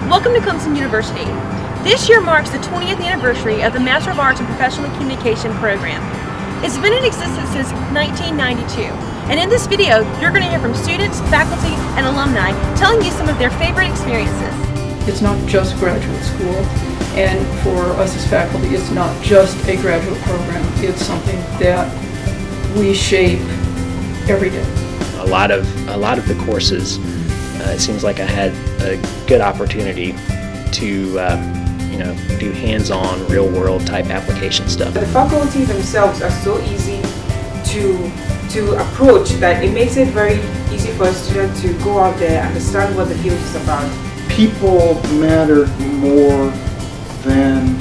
Welcome to Clemson University. This year marks the 20th anniversary of the Master of Arts in Professional Communication program. It's been in existence since 1992, and in this video, you're going to hear from students, faculty, and alumni telling you some of their favorite experiences. It's not just graduate school, and for us as faculty, it's not just a graduate program. It's something that we shape every day. A lot of the courses, it seems like I had a good opportunity to do hands-on, real-world type application stuff. The faculty themselves are so easy to approach that it makes it very easy for a student to go out there and understand what the field is about. People matter more than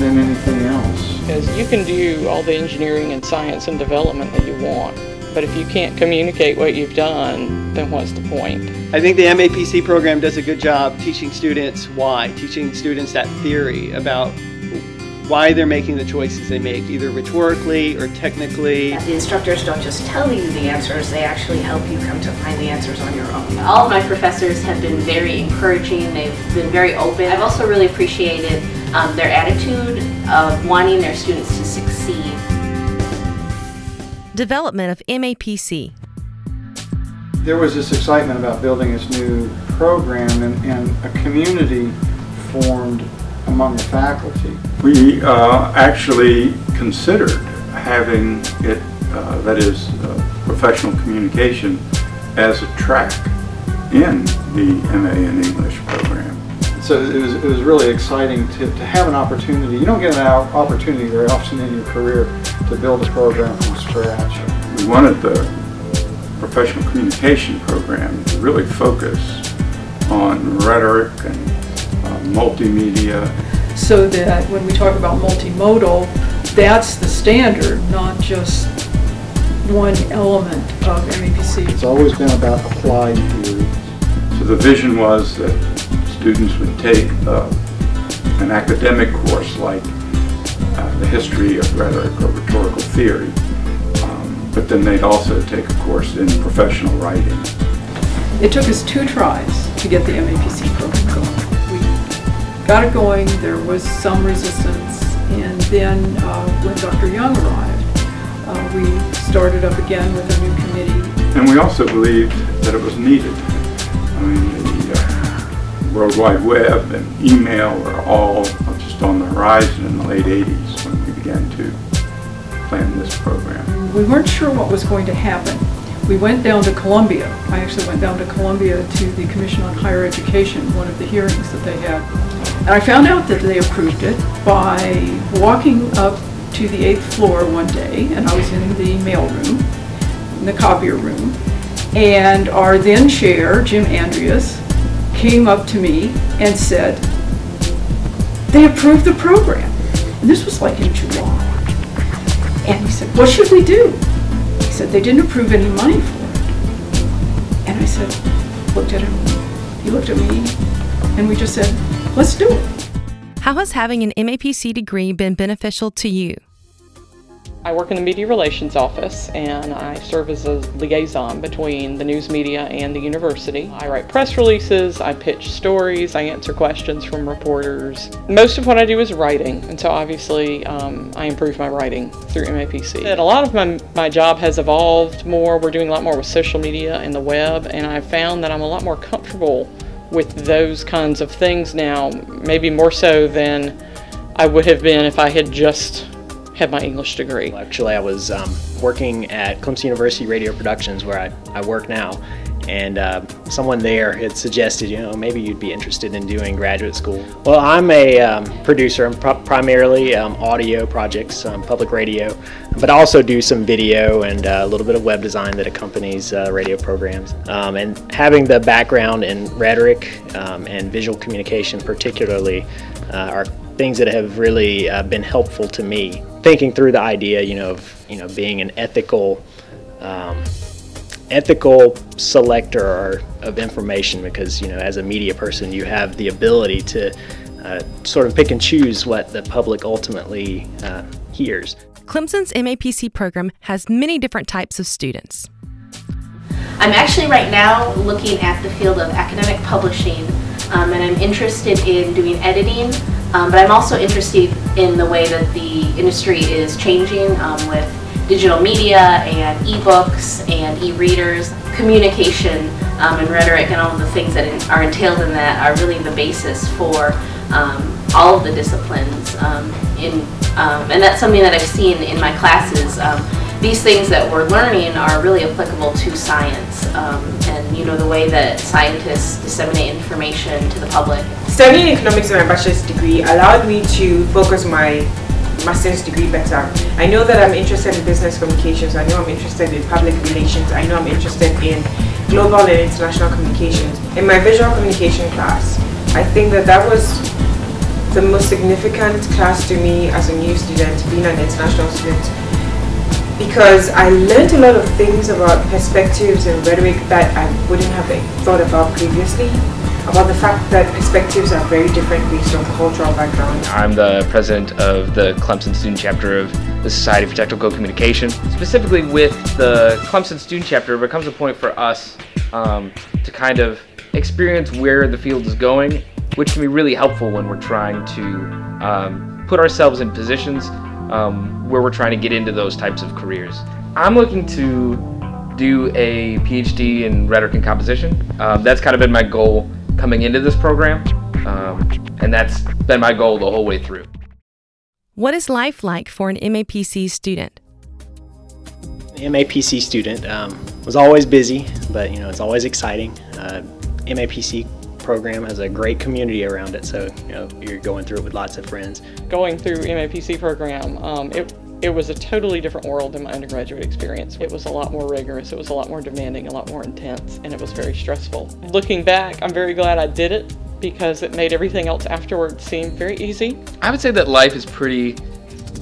anything else. Because you can do all the engineering and science and development that you want, but if you can't communicate what you've done, then what's the point? I think the MAPC program does a good job teaching students why, teaching students that theory about why they're making the choices they make, either rhetorically or technically. The instructors don't just tell you the answers, they actually help you come to find the answers on your own. All of my professors have been very encouraging, they've been very open. I've also really appreciated their attitude of wanting their students to succeed. Development of MAPC. There was this excitement about building this new program, and a community formed among the faculty. We actually considered having it, that is professional communication, as a track in the MA in English program. So it was really exciting to have an opportunity. You don't get an opportunity very often in your career to build a program from scratch. We wanted the professional communication program to really focus on rhetoric and multimedia. So that when we talk about multimodal, that's the standard, not just one element of MAPC. It's always been about applied theory. So the vision was that students would take an academic course like the history of rhetoric or rhetorical theory, but then they'd also take a course in professional writing. It took us 2 tries to get the MAPC program going. We got it going, there was some resistance, and then when Dr. Young arrived, we started up again with a new committee. And we also believed that it was needed. I mean, the World Wide Web and email were all just on the horizon in the late 80s when we began to plan this program. We weren't sure what was going to happen. We went down to Columbia. I actually went down to Columbia to the Commission on Higher Education, one of the hearings that they had. And I found out that they approved it by walking up to the 8th floor one day, and I was in the mail room, in the copier room, and our then chair, Jim Andreas, came up to me and said, "They approved the program." And this was like in July. And he said, "What should we do?" He said, "They didn't approve any money for it." And I said, looked at him, he looked at me, and we just said, "Let's do it." How has having an MAPC degree been beneficial to you? I work in the Media Relations Office, and I serve as a liaison between the news media and the university. I write press releases, I pitch stories, I answer questions from reporters. Most of what I do is writing, and so obviously I improve my writing through MAPC. And a lot of my job has evolved more. We're doing a lot more with social media and the web, and I've found that I'm a lot more comfortable with those kinds of things now, maybe more so than I would have been if I had just had my English degree. Actually, I was working at Clemson University Radio Productions, where I work now, and someone there had suggested, maybe you'd be interested in doing graduate school. Well, I'm a producer. I'm primarily audio projects, public radio, but I also do some video and a little bit of web design that accompanies radio programs. And having the background in rhetoric and visual communication particularly are things that have really been helpful to me. Thinking through the idea, of being an ethical selector of information, because as a media person, you have the ability to sort of pick and choose what the public ultimately hears. Clemson's MAPC program has many different types of students. I'm actually right now looking at the field of academic publishing, and I'm interested in doing editing, but I'm also interested in the way that the industry is changing with digital media and ebooks and e-readers. Communication and rhetoric and all of the things that are entailed in that are really the basis for all of the disciplines. And that's something that I've seen in my classes. These things that we're learning are really applicable to science and, you know, the way that scientists disseminate information to the public. Studying economics in my bachelor's degree allowed me to focus my master's degree better. I know that I'm interested in business communications, I know I'm interested in public relations, I know I'm interested in global and international communications. In my visual communication class, I think that that was the most significant class to me as a new student, being an international student, because I learned a lot of things about perspectives and rhetoric that I wouldn't have thought about previously, about the fact that perspectives are very different based on cultural background. I'm the president of the Clemson student chapter of the Society for Technical Communication. Specifically with the Clemson student chapter, it becomes a point for us to kind of experience where the field is going, which can be really helpful when we're trying to put ourselves in positions where we're trying to get into those types of careers. I'm looking to do a PhD in rhetoric and composition. That's kind of been my goal coming into this program, and that's been my goal the whole way through. What is life like for an MAPC student? The MAPC student was always busy, but you know, it's always exciting. MAPC program has a great community around it, so you know, you're going through it with lots of friends. Going through MAPC program, it was a totally different world than my undergraduate experience. It was a lot more rigorous, it was a lot more demanding, a lot more intense, and it was very stressful. Looking back, I'm very glad I did it because it made everything else afterwards seem very easy. I would say that life is pretty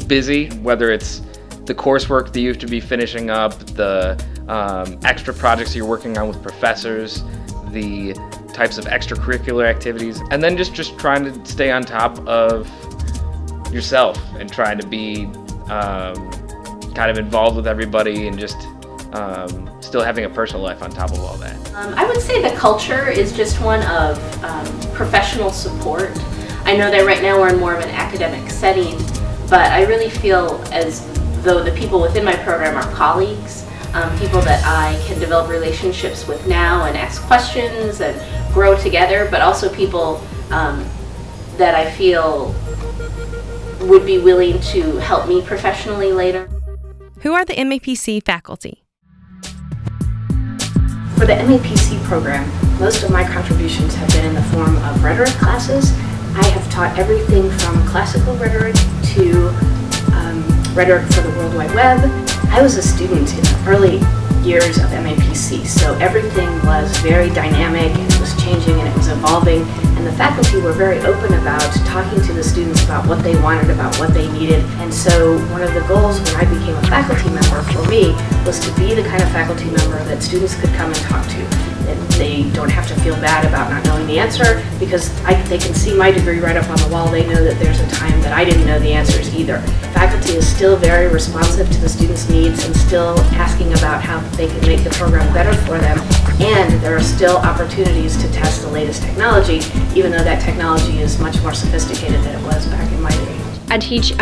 busy, whether it's the coursework that you have to be finishing up, the extra projects you're working on with professors, the types of extracurricular activities, and then just trying to stay on top of yourself and trying to be kind of involved with everybody and just still having a personal life on top of all that. I would say the culture is just one of professional support. I know that right now we're in more of an academic setting, but I really feel as though the people within my program are colleagues, people that I can develop relationships with now and ask questions and grow together, but also people that I feel would be willing to help me professionally later. Who are the MAPC faculty? For the MAPC program, most of my contributions have been in the form of rhetoric classes. I have taught everything from classical rhetoric to rhetoric for the World Wide Web. I was a student in the early years of MAPC, so everything was very dynamic, and it was changing and it was evolving, and the faculty were very open about talking to the students about what they wanted, about what they needed. And so one of the goals when I became a faculty member for me was to be the kind of faculty member that students could come and talk to. And they don't have to feel bad about not knowing the answer, because they can see my degree right up on the wall. They know that there's a time that I didn't know the answers either. Faculty is still very responsive to the students' needs and still asking about how they can make the program better for them. And there are still opportunities to test the latest technology, even though that technology is much more sophisticated than it was back in my day. I teach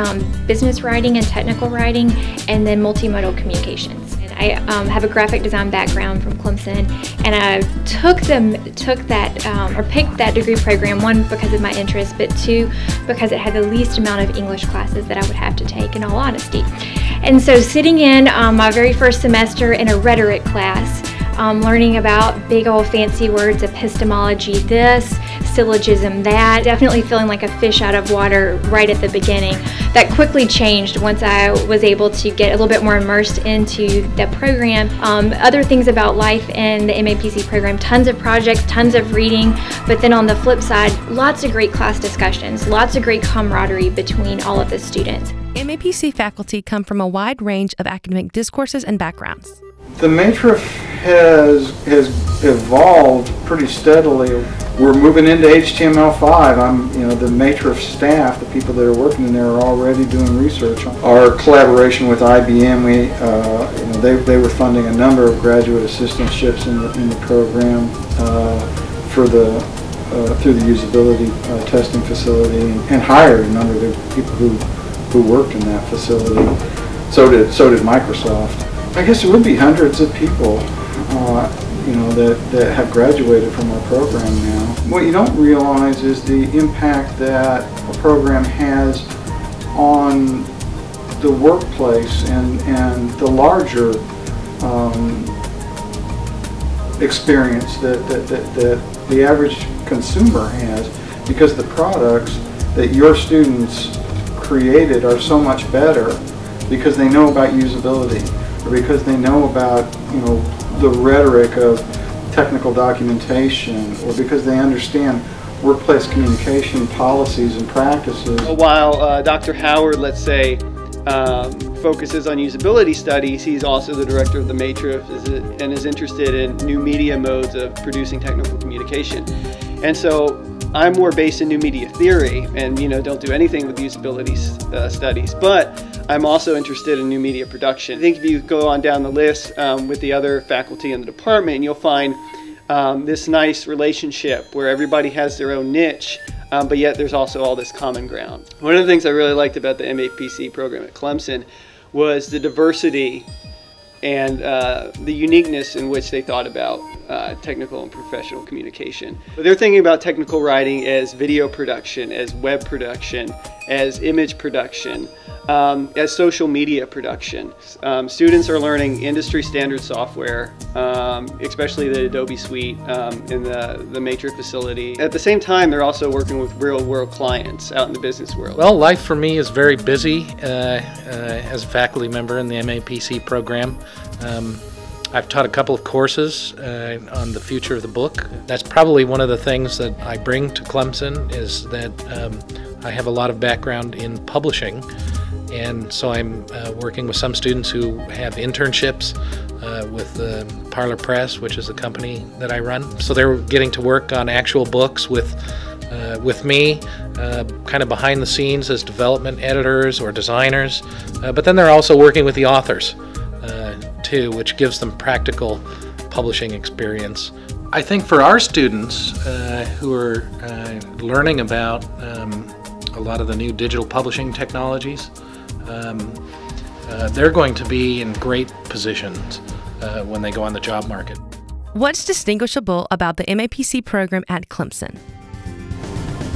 business writing and technical writing, and then multimodal communications. And I have a graphic design background from Clemson, and I picked that degree program, one because of my interest, but two because it had the least amount of English classes that I would have to take, in all honesty. And so sitting in my very first semester in a rhetoric class, learning about big old fancy words, epistemology this, syllogism that, definitely feeling like a fish out of water right at the beginning. That quickly changed once I was able to get a little bit more immersed into the program. Other things about life in the MAPC program, tons of projects, tons of reading, but then on the flip side, lots of great class discussions, lots of great camaraderie between all of the students. MAPC faculty come from a wide range of academic discourses and backgrounds. The matrix has evolved pretty steadily we're moving into HTML5. The Matrix staff, the people that are working in there, are already doing research. Our collaboration with IBM, they were funding a number of graduate assistantships in the program through the usability testing facility, and hired a number of the people who worked in that facility. So did Microsoft. I guess it would be hundreds of people, that have graduated from our program now. What you don't realize is the impact that a program has on the workplace and the larger experience that the average consumer has, because the products that your students created are so much better because they know about usability, or because they know about the rhetoric of technical documentation, or because they understand workplace communication policies and practices. While Dr. Howard, let's say, focuses on usability studies, he's also the director of the Matrix and is interested in new media modes of producing technical communication. And so I'm more based in new media theory and don't do anything with usability studies, but I'm also interested in new media production. I think if you go on down the list with the other faculty in the department, you'll find this nice relationship where everybody has their own niche, but yet there's also all this common ground. One of the things I really liked about the MAPC program at Clemson was the diversity and the uniqueness in which they thought about technical and professional communication. But they're thinking about technical writing as video production, as web production, as image production, as social media production. Students are learning industry standard software, especially the Adobe Suite in the Matrix facility. At the same time, they're also working with real world clients out in the business world. Well, life for me is very busy as a faculty member in the MAPC program. I've taught a couple of courses on the future of the book. That's probably one of the things that I bring to Clemson, is that I have a lot of background in publishing, and so I'm working with some students who have internships with Parlor Press, which is a company that I run. So they're getting to work on actual books with me, kind of behind the scenes as development editors or designers, but then they're also working with the authors too, which gives them practical publishing experience. I think for our students who are learning about a lot of the new digital publishing technologies, they're going to be in great positions when they go on the job market. What's distinguishable about the MAPC program at Clemson?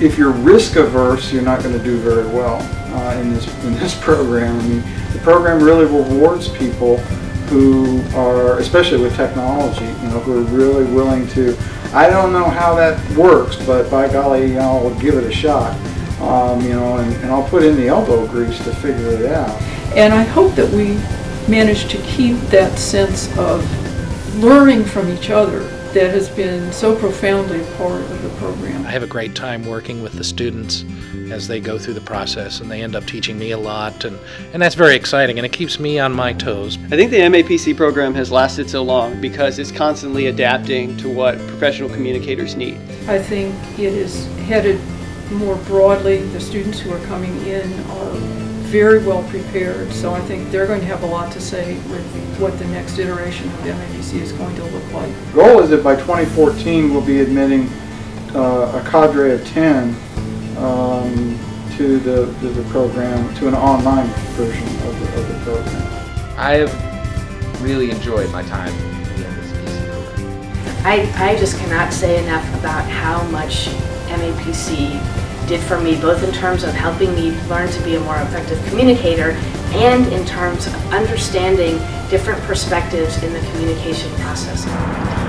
If you're risk averse, you're not going to do very well in this program. I mean, the program really rewards people who are, especially with technology, who are really willing to. I don't know how that works, but by golly, I'll give it a shot. And I'll put in the elbow grease to figure it out. And I hope that we manage to keep that sense of learning from each other that has been so profoundly a part of the program. I have a great time working with the students as they go through the process, and they end up teaching me a lot, and that's very exciting, and it keeps me on my toes. I think the MAPC program has lasted so long because it's constantly adapting to what professional communicators need. I think it is headed more broadly. The students who are coming in are very well prepared, so I think they're going to have a lot to say with what the next iteration of MAPC is going to look like. The goal is that by 2014 we'll be admitting a cadre of 10 to the program, to an online version of the program. I have really enjoyed my time in the MAPC program. I just cannot say enough about how much MAPC did for me, both in terms of helping me learn to be a more effective communicator and in terms of understanding different perspectives in the communication process.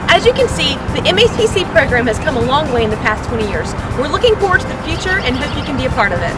As you can see, the MAPC program has come a long way in the past 20 years. We're looking forward to the future and hope you can be a part of it.